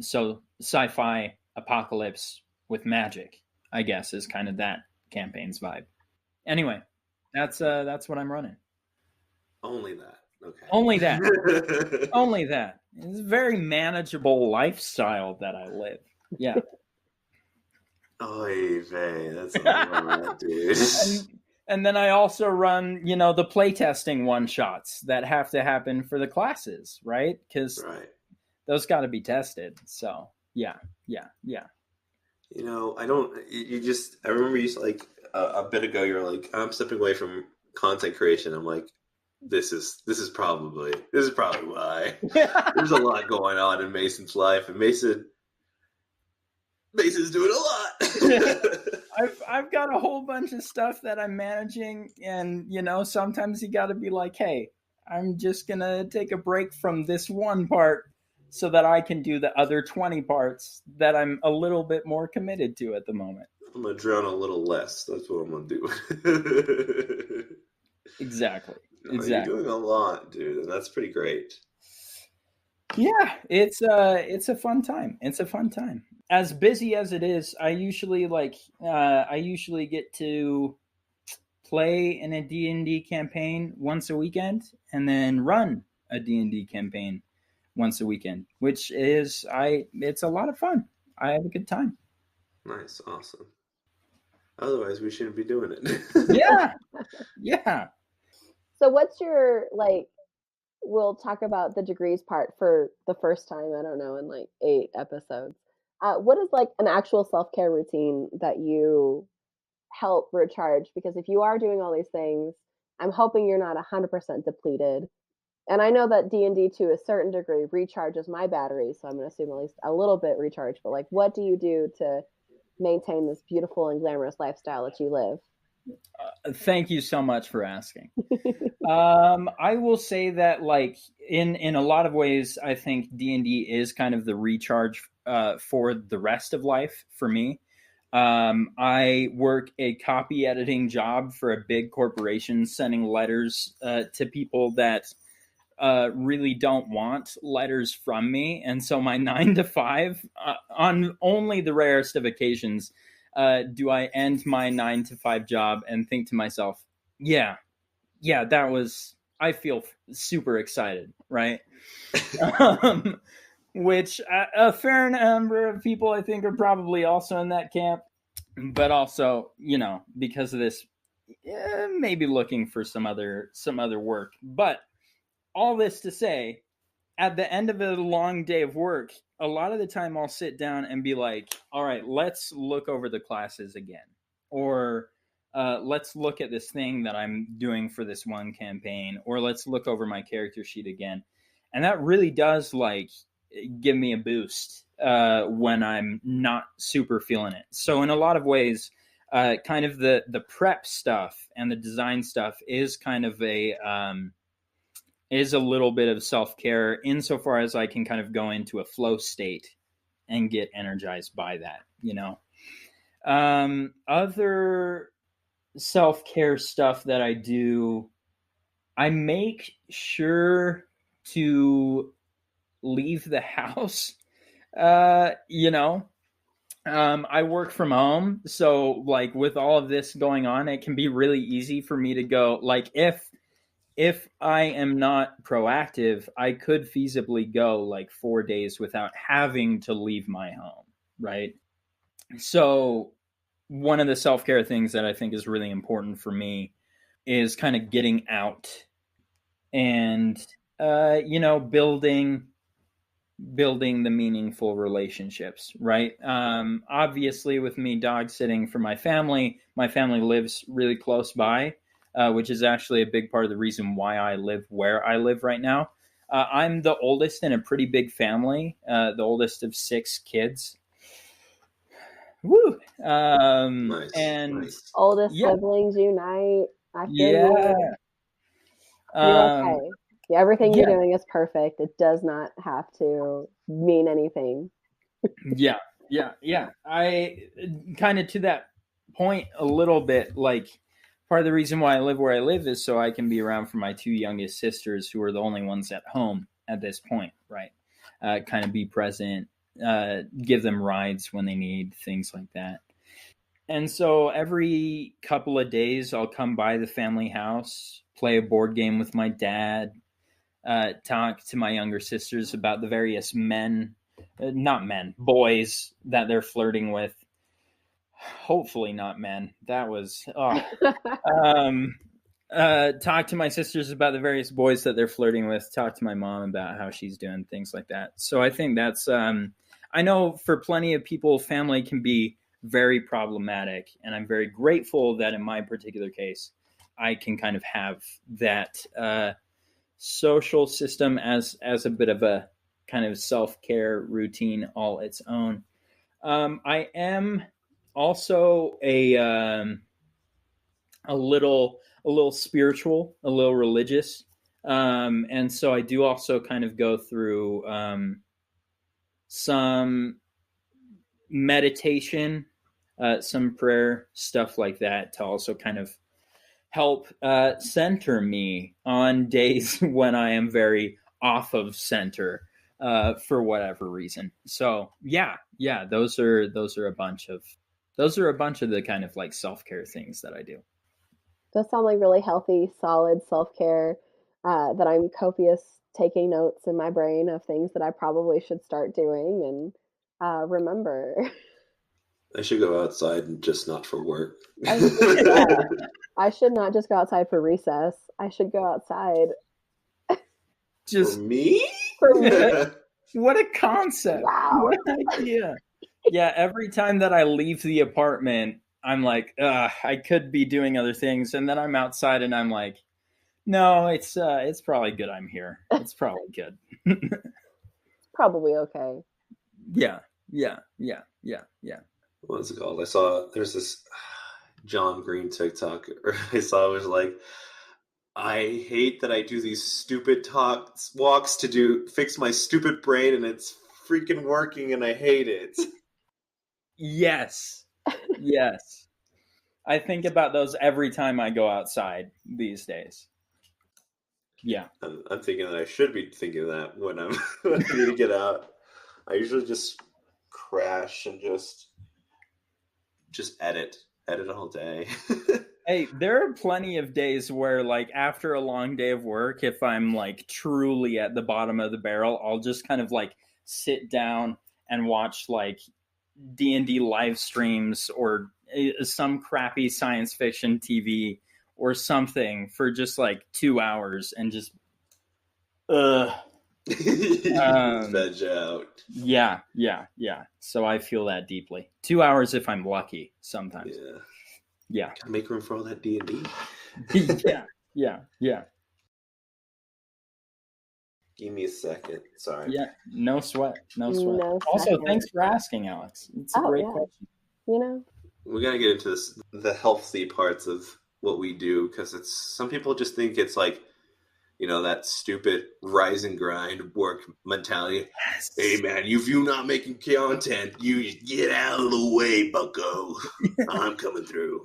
S3: So sci-fi apocalypse with magic, I guess, is kind of that campaign's vibe. Anyway, that's what I'm running.
S1: Only that. Okay.
S3: Only that. Only that. It's a very manageable lifestyle that I live. Yeah.
S1: Oy vey, that's a lot, dude.
S3: And then I also run, the playtesting one shots that have to happen for the classes, right? Because
S1: Right.
S3: those got to be tested. So yeah, yeah, yeah.
S1: I don't. I remember like a bit ago. You're like, I'm stepping away from content creation. I'm like, this is probably why. There's a lot going on in Mason's life, and Mason's doing a lot.
S3: I've got a whole bunch of stuff that I'm managing, and sometimes you got to be like, hey, I'm just gonna take a break from this one part so that I can do the other 20 parts that I'm a little bit more committed to at the moment.
S1: I'm gonna drown a little less. That's what I'm gonna do.
S3: Exactly.
S1: No,
S3: Exactly.
S1: you're doing a lot, dude, and that's pretty great.
S3: Yeah, it's a fun time. It's a fun time. As busy as it is, I usually get to play in a D&D campaign once a weekend and then run a D&D campaign once a weekend, which is it's a lot of fun. I have a good time.
S1: Nice, awesome. Otherwise, we shouldn't be doing it.
S3: Yeah. Yeah.
S2: So what's your we'll talk about the degrees part for the first time, I don't know, in like 8 episodes. What is like an actual self-care routine that you help recharge? Because if you are doing all these things, I'm hoping you're not 100% depleted. And I know that D&D to a certain degree recharges my battery, so I'm going to assume at least a little bit recharged. But like, what do you do to maintain this beautiful and glamorous lifestyle that you live?
S3: Thank you so much for asking. I will say that, like, in a lot of ways, I think D&D is kind of the recharge for the rest of life for me. I work a copy editing job for a big corporation, sending letters to people that really don't want letters from me. And so my 9 to 5, on only the rarest of occasions, do I end my 9 to 5 job and think to myself, yeah, I feel super excited, right? Which a fair number of people I think are probably also in that camp, but also, because of this, maybe looking for some other work. But all this to say, at the end of a long day of work, a lot of the time I'll sit down and be like, all right, let's look over the classes again. Or let's look at this thing that I'm doing for this one campaign. Or let's look over my character sheet again. And that really does give me a boost when I'm not super feeling it. So in a lot of ways, kind of the prep stuff and the design stuff is kind of is a little bit of self-care insofar as I can kind of go into a flow state and get energized by that, Other self-care stuff that I do, I make sure to leave the house. I work from home, so like with all of this going on, it can be really easy for me to go, like, if I am not proactive, I could feasibly go like 4 days without having to leave my home, right? So one of the self-care things that I think is really important for me is kind of getting out and building the meaningful relationships, right? Obviously, with me dog sitting for my family lives really close by, which is actually a big part of the reason why I live where I live right now. I'm the oldest in a pretty big family, the oldest of 6 kids. Woo!
S1: Nice,
S3: And
S1: nice.
S2: Oldest siblings unite. I feel you. You're okay. Everything you're doing is perfect. It does not have to mean anything.
S3: Yeah. I kind of, to that point a little bit, like, part of the reason why I live where I live is so I can be around for my 2 youngest sisters, who are the only ones at home at this point, right? Kind of be present, give them rides when they need, things like that. And so every couple of days, I'll come by the family house, play a board game with my dad, talk to my younger sisters about the various boys that they're flirting with. Hopefully not, man. That was talk to my sisters about the various boys that they're flirting with, talk to my mom about how she's doing, things like that. So I think that's I know for plenty of people, family can be very problematic, and I'm very grateful that in my particular case I can kind of have that social system as a bit of a kind of self-care routine all its own. I am also a little spiritual, a little religious, and so I do also kind of go through some meditation, some prayer, stuff like that, to also kind of help center me on days when I am very off of center for whatever reason. So yeah, those are a bunch of the kind of like self care things that I do.
S2: Those sound like really healthy, solid self care. That I'm copious taking notes in my brain of things that I probably should start doing and remember.
S1: I should go outside and just not for work.
S2: Yeah, I should not just go outside for recess. I should go outside
S1: For
S3: Just
S1: me?
S2: for me.
S3: what a concept!
S2: Wow.
S3: What an idea! Yeah, every time that I leave the apartment, I'm like, I could be doing other things, and then I'm outside, and I'm like, no, it's probably good I'm here. It's probably good.
S2: Probably okay.
S3: Yeah, yeah.
S1: What's it called? I saw there's this John Green TikTok. I saw it was like, I hate that I do these stupid walks to fix my stupid brain, and it's freaking working, and I hate it.
S3: Yes, yes. I think about those every time I go outside these days. Yeah.
S1: I'm thinking that I should be thinking that when when I need to get out. I usually just crash and just edit all day.
S3: Hey, there are plenty of days where, like, after a long day of work, if I'm like truly at the bottom of the barrel, I'll just kind of like sit down and watch like D&D live streams or some crappy science fiction TV or something for just like 2 hours and just uh
S1: Veg out.
S3: yeah. So I feel that deeply. 2 hours if I'm lucky sometimes. Yeah.
S1: Gotta make room for all that D&D.
S3: Yeah.
S1: Give me a second. Sorry.
S3: Yeah, no sweat.
S2: No
S3: Also,
S2: second.
S3: thanks for asking, Alex. It's a great question.
S2: You know,
S1: We gotta get into the healthy parts of what we do, because some people just think it's like, that stupid rise and grind work mentality.
S3: Yes.
S1: Hey man, if you're not making content, you get out of the way, bucko. I'm coming through.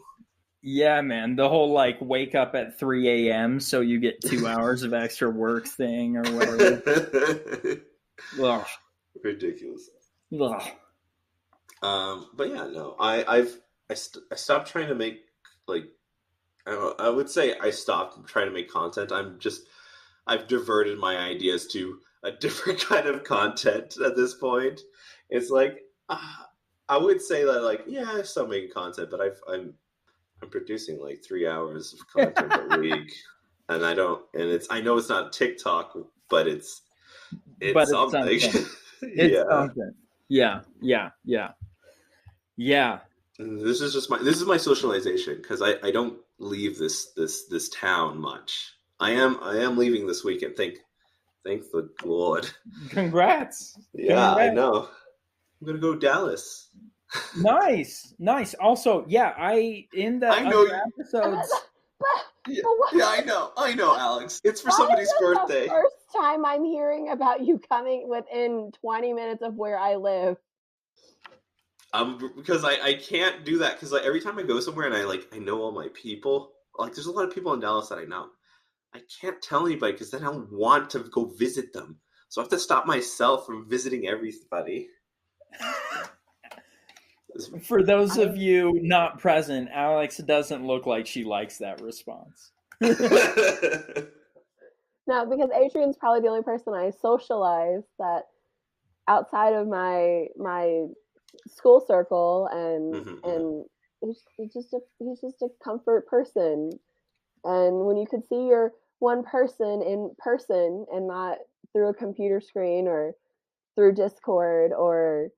S3: Yeah, man. The whole like wake up at 3 a.m. so you get 2 hours of extra work thing or whatever. Ugh.
S1: Ridiculous.
S3: Ugh.
S1: But yeah, no, I stopped trying to make, like, I don't know, I would say I stopped trying to make content. I've diverted my ideas to a different kind of content at this point. It's like, I would say that, like, yeah, I stopped making content, but I'm producing like 3 hours of content a week, and I know it's not TikTok, but it's something.
S3: It's something. Yeah.
S1: This is my socialization, because I don't leave this town much. I am leaving this weekend. Thank the Lord.
S3: Congrats.
S1: Yeah, I know. I'm gonna go to Dallas.
S3: Nice. Also, yeah, in the other episodes.
S1: Yeah, I know, Alex. It's for somebody's birthday.
S2: The first time I'm hearing about you coming within 20 minutes of where I live.
S1: Because I can't do that, because like every time I go somewhere and I know all my people, like there's a lot of people in Dallas that I know. I can't tell anybody, because then I don't want to go visit them. So I have to stop myself from visiting everybody.
S3: For those of you not present, Alex doesn't look like she likes that response.
S2: No, because Adrian's probably the only person I socialize that outside of my school circle, and
S1: Mm-hmm.
S2: he's just a comfort person. And when you could see your one person in person and not through a computer screen or through Discord or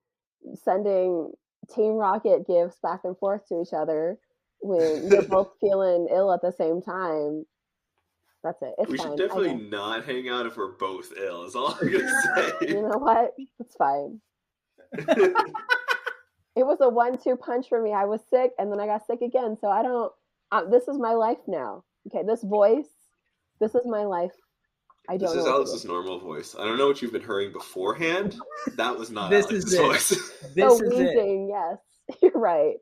S2: sending Team Rocket gifts back and forth to each other when you're both feeling ill at the same time, that's it. It's
S1: We should
S2: fine. I
S1: definitely
S2: know.
S1: not hang out if we're both ill, is all I'm gonna say.
S2: You know what? It's fine. It was a 1-2 punch for me. I was sick and then I got sick again. So I don't, this is my life now. Okay. This voice, this is my life. I
S1: This
S2: don't know
S1: is
S2: what to do.
S1: Alex's normal voice. I don't know what you've been hearing beforehand. That was not
S3: This is
S1: Alex's
S3: it.
S1: voice.
S3: This
S2: So
S3: is it.
S2: wheezing, yes, you're right.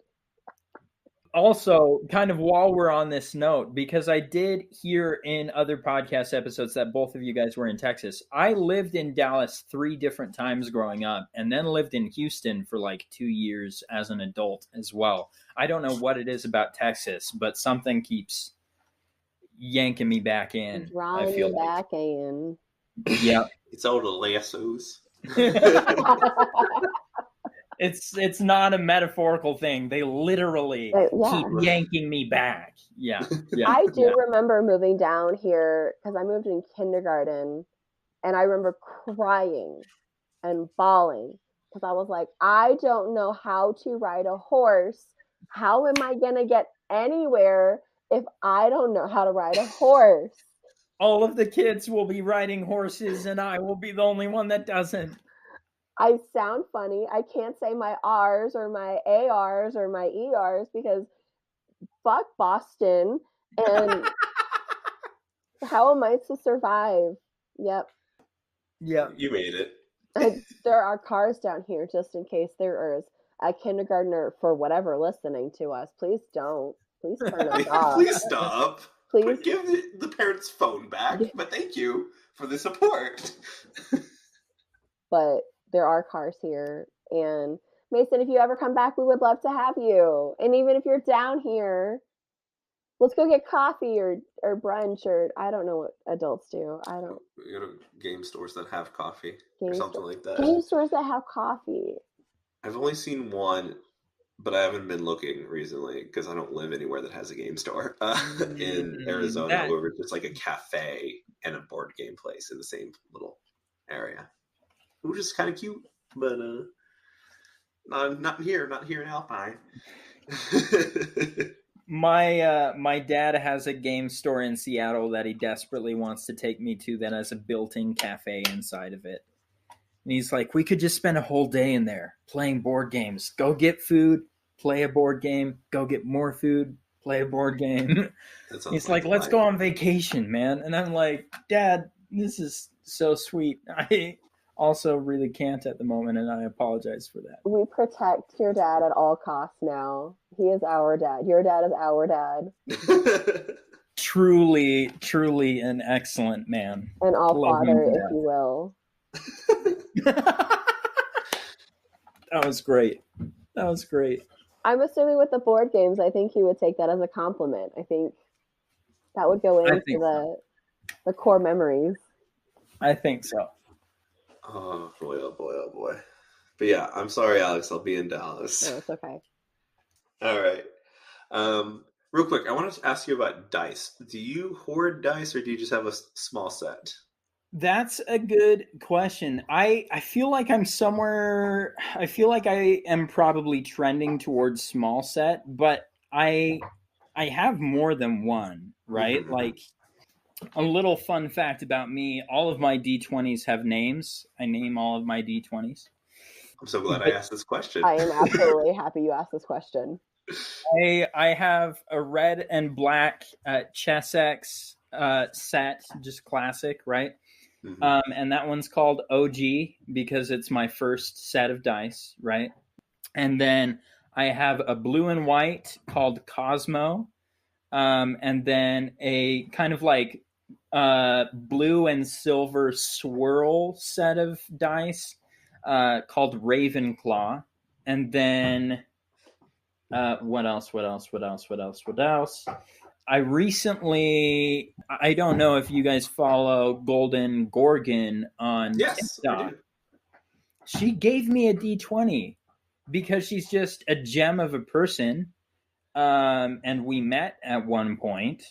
S3: Also, kind of while we're on this note, because I did hear in other podcast episodes that both of you guys were in Texas. I lived in Dallas 3 different times growing up and then lived in Houston for like 2 years as an adult as well. I don't know what it is about Texas, but something keeps yanking me back in, I
S2: Drawing
S3: feel
S2: you
S3: like.
S2: back in.
S3: Yeah.
S1: It's all the lassos.
S3: It's not a metaphorical thing. They literally keep
S2: Yeah.
S3: yanking me back. Yeah. Yeah.
S2: I do
S3: Yeah.
S2: remember moving down here because I moved in kindergarten and I remember crying and bawling because I was like, I don't know how to ride a horse. How am I going to get anywhere if I don't know how to ride a horse?
S3: All of the kids will be riding horses and I will be the only one that doesn't.
S2: I sound funny. I can't say my R's or my ARs or my ERs because fuck Boston. And how am I to survive? Yep.
S3: Yeah.
S1: You made it.
S2: There are cars down here just in case there is a kindergartner for whatever listening to us. Please don't. Please turn us off.
S1: Please stop.
S2: Please.
S1: Give the parents' phone back. But thank you for the support.
S2: But there are cars here. And Mason, if you ever come back, we would love to have you. And even if you're down here, let's go get coffee or brunch or I don't know what adults do. I don't.
S1: We go to game stores that have coffee or
S2: Game
S1: something like that.
S2: Game stores that have coffee.
S1: I've only seen one, but I haven't been looking recently because I don't live anywhere that has a game store in Arizona. Where it's just like a cafe and a board game place in the same little area, which is kind of cute, but not here in Alpine.
S3: My dad has a game store in Seattle that he desperately wants to take me to that has a built-in cafe inside of it. And he's like, we could just spend a whole day in there playing board games. Go get food, play a board game, go get more food, play a board game. He's like, let's go on vacation, man. And I'm like, Dad, this is so sweet. I also really can't at the moment, and I apologize for that.
S2: We protect your dad at all costs now. He is our dad. Your dad is our dad.
S3: Truly, truly an excellent man.
S2: An all father, if you will.
S3: That was great. That was great.
S2: I'm assuming with the board games, I think he would take that as a compliment. I think that would go into the core memories.
S3: I think so.
S1: Oh boy, oh boy, oh boy. But yeah, I'm sorry, Alex. I'll be in Dallas.
S2: No, it's okay.
S1: All right. Real quick, I wanted to ask you about dice. Do you hoard dice or do you just have a small set?
S3: That's a good question. I feel like I'm somewhere. I feel like I am probably trending towards small set, but I have more than one, right?
S1: Mm-hmm.
S3: Like a little fun fact about me: all of my D20s have names. I name all of my D20s.
S1: I'm so glad I asked this question.
S2: I am absolutely happy you asked this question.
S3: I have a red and black Chessex set, just classic, right? Mm-hmm. And that one's called OG because it's my first set of dice, right? And then I have a blue and white called Cosmo, and then a kind of like blue and silver swirl set of dice called Ravenclaw. And then what else? I recently, I don't know if you guys follow Golden Gorgon on TikTok.
S1: I do.
S3: She gave me a D20 because she's just a gem of a person. And we met at one point.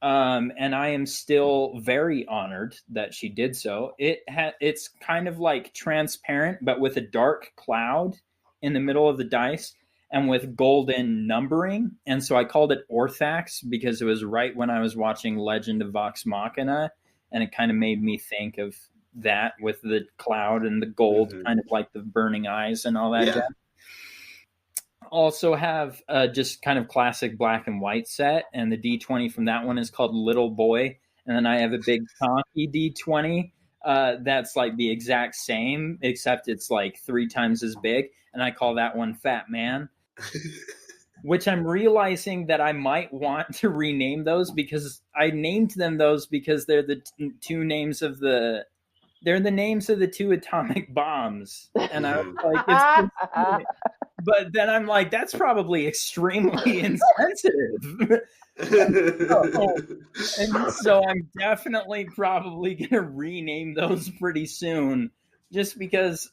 S3: And I am still very honored that she did so. It's kind of like transparent, but with a dark cloud in the middle of the dice and with golden numbering. And so I called it Orthax because it was right when I was watching Legend of Vox Machina, and it kind of made me think of that with the cloud and the gold, kind of like the burning eyes and all that jazz. Also have just kind of classic black and white set, and the D20 from that one is called Little Boy. And then I have a big Tonky D20 that's like the exact same, except it's like 3 times as big, and I call that one Fat Man. Which I'm realizing that I might want to rename those, because I named them those because they're the two names of the names of the 2 atomic bombs. And I was like, but then I'm like, that's probably extremely insensitive. And so I'm definitely probably going to rename those pretty soon, just because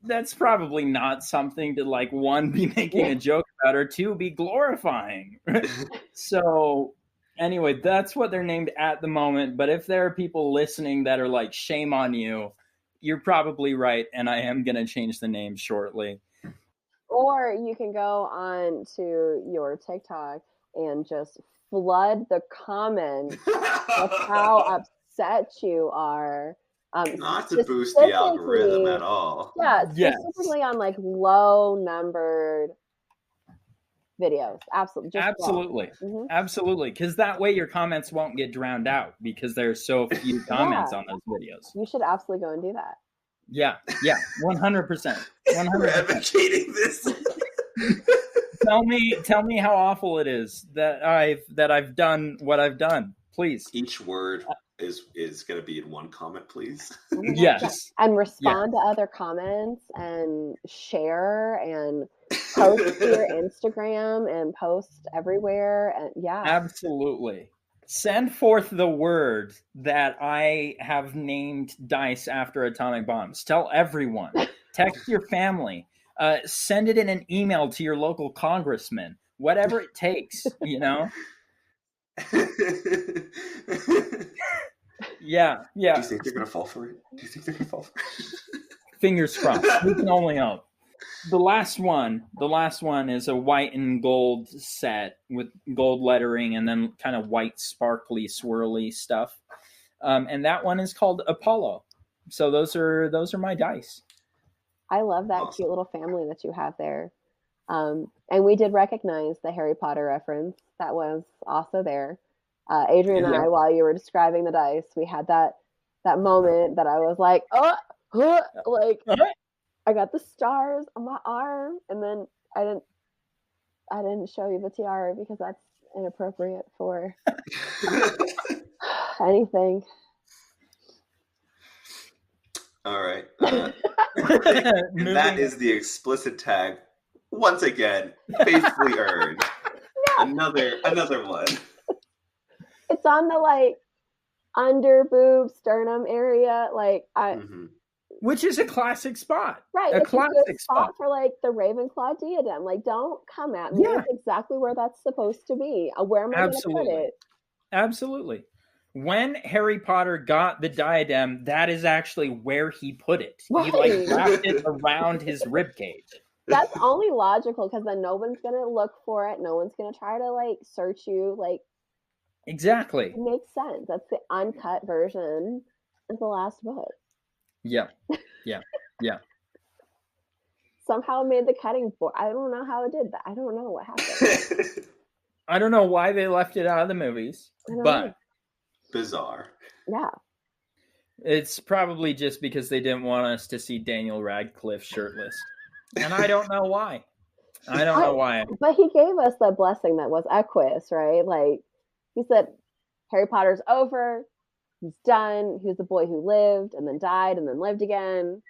S3: that's probably not something to, like, 1, be making a joke about, or 2, be glorifying. So anyway, that's what they're named at the moment. But if there are people listening that are like, shame on you, you're probably right, and I am going to change the name shortly.
S2: Or you can go on to your TikTok and just flood the comments of how upset you are.
S1: Not to boost the algorithm at all.
S2: Yeah, specifically on like low numbered videos. Absolutely.
S3: Absolutely. Because that way your comments won't get drowned out, because there's so few comments on those videos.
S2: You should absolutely go and do that.
S3: Yeah, 100%.
S1: We're advocating this.
S3: Tell me how awful it is that I've done what I've done, please.
S1: Each word is going to be in 1 comment, please.
S3: Yes.
S2: And respond to other comments and share and post to your Instagram and post everywhere. And
S3: Absolutely. Send forth the word that I have named dice after atomic bombs. Tell everyone. Text your family. Send it in an email to your local congressman. Whatever it takes, you know? Yeah.
S1: Do you think they're going to fall for it?
S3: Fingers crossed. We can only hope. The last one is a white and gold set with gold lettering and then kind of white sparkly swirly stuff. And that one is called Apollo. So those are my dice.
S2: I love that cute little family that you have there. And we did recognize the Harry Potter reference. That was also there. Adrian and I, while you were describing the dice, we had that moment that I was like, I got the stars on my arm, and then I didn't show you the tiara because that's inappropriate for anything.
S1: All right. And that is the explicit tag. Once again, faithfully earned. Another one.
S2: It's on the like under boob sternum area, like
S3: which is a classic spot.
S2: Right.
S3: A classic
S2: spot for like the Ravenclaw diadem. Like, don't come at me. It's exactly where that's supposed to be. Where am I going to put it?
S3: Absolutely. When Harry Potter got the diadem, that is actually where he put it. Right. He like wrapped it around his ribcage.
S2: That's only logical, because then no one's going to look for it. No one's going to try to like search you. Like,
S3: exactly.
S2: It makes sense. That's the uncut version of the last book.
S3: Yeah.
S2: Somehow it made the cutting board. I don't know how it did that. I don't know what happened.
S3: I don't know why they left it out of the movies, but
S1: bizarre.
S2: Yeah.
S3: It's probably just because they didn't want us to see Daniel Radcliffe shirtless. And I don't know why.
S2: But he gave us the blessing that was Equus, right? Like, he said, Harry Potter's over. He's done. He was the boy who lived and then died and then lived again.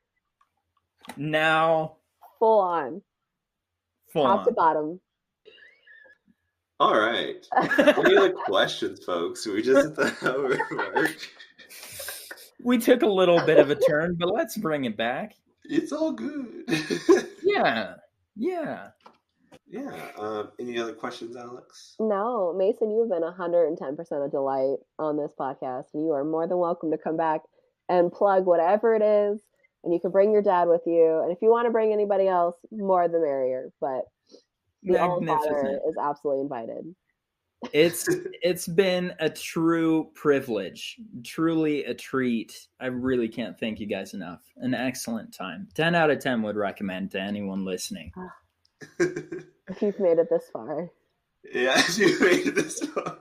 S3: Now.
S2: Full on. Top to bottom.
S1: All right. Any other questions, folks? We just hit the hour mark.
S3: We took a little bit of a turn, but let's bring it back.
S1: It's all good.
S3: Yeah.
S1: Yeah. Any other questions, Alex?
S2: No, Mason, you've been 110% a delight on this podcast, and you are more than welcome to come back and plug whatever it is. And you can bring your dad with you. And if you want to bring anybody else, more the merrier. But the old father
S3: Magnificent.
S2: is absolutely invited.
S3: It's been a true privilege, truly a treat. I really can't thank you guys enough. An excellent time. 10 out of 10 would recommend to anyone listening.
S2: If you've made it this far.
S1: Yeah, you made it this far.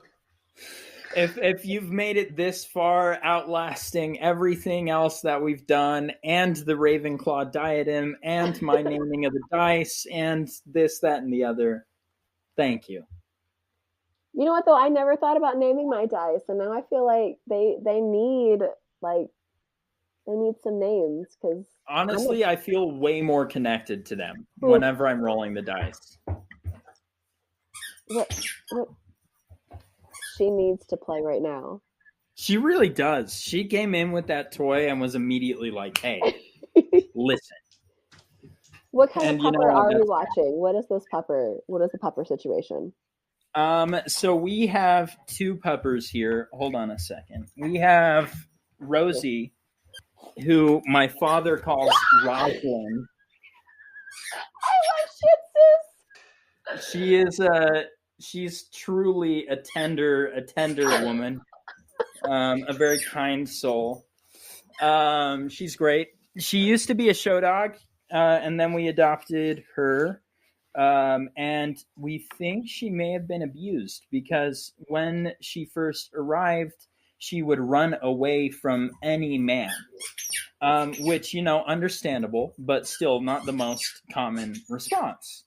S3: If you've made it this far, outlasting everything else that we've done, and the Ravenclaw diadem, and my naming of the dice, and this, that, and the other, thank you.
S2: You know what though? I never thought about naming my dice, and now I feel like they need some names because
S3: Honestly, I feel way more connected to them whenever I'm rolling the dice.
S2: What she needs to play right now.
S3: She really does. She came in with that toy and was immediately like, "Hey, listen."
S2: What kind of pupper are we watching? What is this pupper? What is the pupper situation?
S3: So we have two puppers here. Hold on a second. We have Rosie, who my father calls Roslyn.
S2: I love Shih Tzus.
S3: She's truly a tender woman, a very kind soul. She's great. She used to be a show dog, and then we adopted her. And we think she may have been abused because when she first arrived, she would run away from any man, which, understandable, but still not the most common response.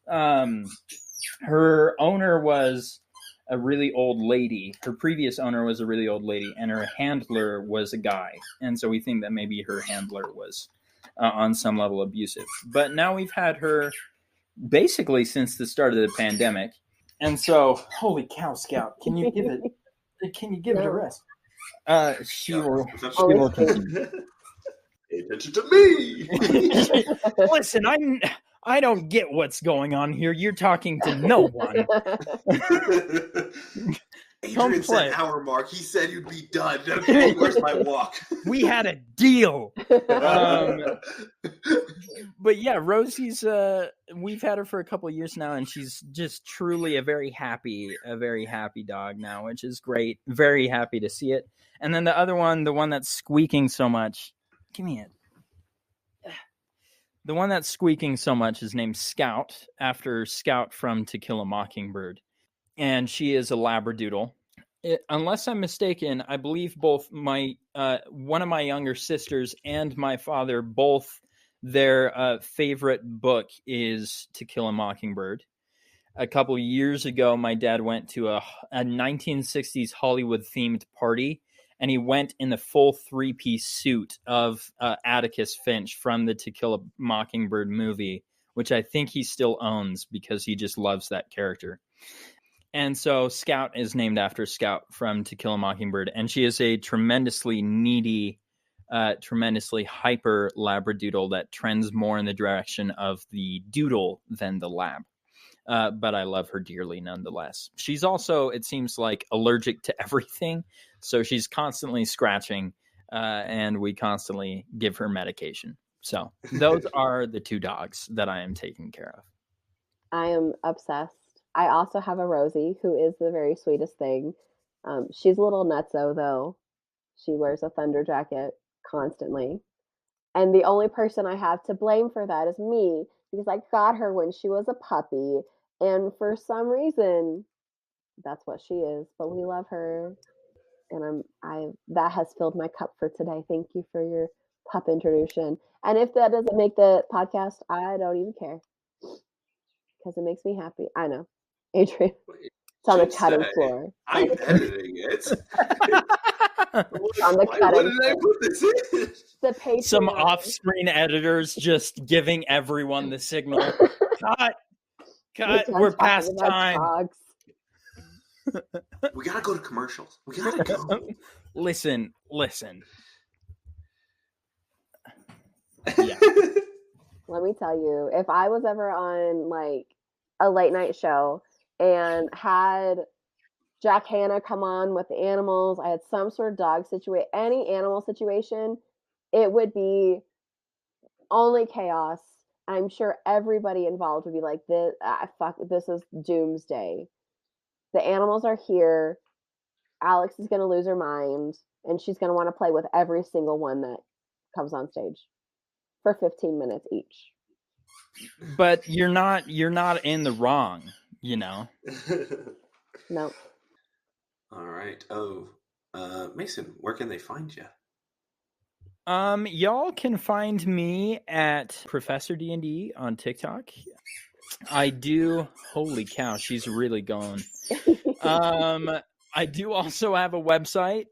S3: Her owner was a really old lady. Her previous owner was a really old lady, and her handler was a guy. And so we think that maybe her handler was on some level abusive. But now we've had her basically since the start of the pandemic. And so, holy cow, Scout, can you give it a rest? She will continue.
S1: Pay attention to me.
S3: Listen, I don't get what's going on here. You're talking to no one.
S1: Adrian said hour mark. He said you'd be done. Okay, where's my walk?
S3: We had a deal. But yeah, Rosie's we've had her for a couple of years now, and she's just truly a very happy dog now, which is great. Very happy to see it. And then the other one, the one that's squeaking so much, give me it. The one that's squeaking so much is named Scout, after Scout from To Kill a Mockingbird. And she is a Labradoodle. Unless I'm mistaken, I believe both my one of my younger sisters and my father, both their favorite book is To Kill a Mockingbird. A couple years ago, my dad went to a 1960s Hollywood-themed party, and he went in the full three-piece suit of Atticus Finch from the To Kill a Mockingbird movie, which I think he still owns because he just loves that character. And so Scout is named after Scout from To Kill a Mockingbird, and she is a tremendously needy, tremendously hyper Labradoodle that trends more in the direction of the doodle than the lab. But I love her dearly nonetheless. She's also, it seems like, allergic to everything, so she's constantly scratching, and we constantly give her medication. So those are the two dogs that I am taking care of.
S2: I am obsessed. I also have a Rosie, who is the very sweetest thing. She's a little nutso, though. She wears a thunder jacket constantly. And the only person I have to blame for that is me, because I got her when she was a puppy. And for some reason, that's what she is. But we love her. And that has filled my cup for today. Thank you for your pup introduction. And if that doesn't make the podcast, I don't even care. Because it makes me happy. I know. Adrian, it's on the cutting floor.
S1: I'm editing it.
S2: On the cutting
S1: What did I put this in?
S2: The Patreon.
S3: Some off-screen editors just giving everyone the signal. Cut. We're past time.
S1: We gotta go to commercials. We gotta go.
S3: Listen. Yeah.
S2: Let me tell you, if I was ever on like a late night show and had Jack Hanna come on with the animals, I had some sort of dog situation, any animal situation, it would be only chaos. I'm sure everybody involved would be like, "This, fuck, this is doomsday. The animals are here. Alex is going to lose her mind, and she's going to want to play with every single one that comes on stage for 15 minutes each."
S3: But you're not in the wrong, you know.
S2: No.
S1: All right. Oh, Mason, where can they find you?
S3: Y'all can find me at Professor D&D on TikTok. I do. Holy cow, she's really going. I do also have a website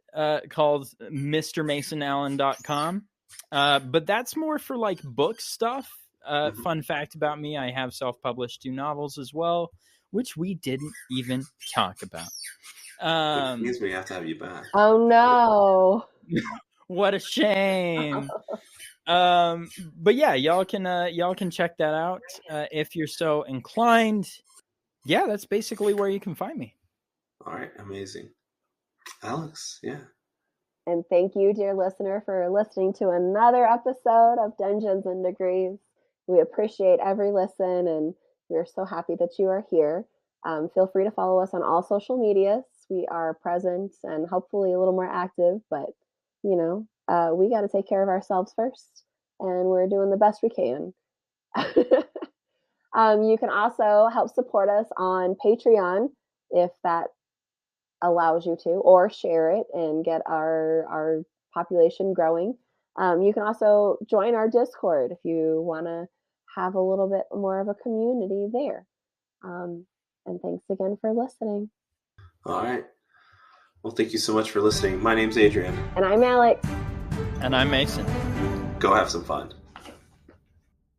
S3: called mrmasonallen.com. But that's more for like book stuff. Fun fact about me, I have self-published 2 novels as well, which we didn't even talk about.
S1: Which means we have to have you back.
S2: Oh no.
S3: What a shame. But yeah, y'all can check that out if you're so inclined. Yeah, that's basically where you can find me.
S1: All right, amazing. Alex, yeah.
S2: And thank you, dear listener, for listening to another episode of Dungeons and Degrees. We appreciate every listen, and we're so happy that you are here. Feel free to follow us on all social medias. We are present and hopefully a little more active, but you know, we got to take care of ourselves first, and we're doing the best we can. You can also help support us on Patreon if that allows you to, or share it and get our population growing. You can also join our Discord if you want to have a little bit more of a community there. And thanks again for listening.
S1: All right. Well, thank you so much for listening. My name's Adrian.
S2: And I'm Alex.
S3: And I'm Mason.
S1: Go have some fun.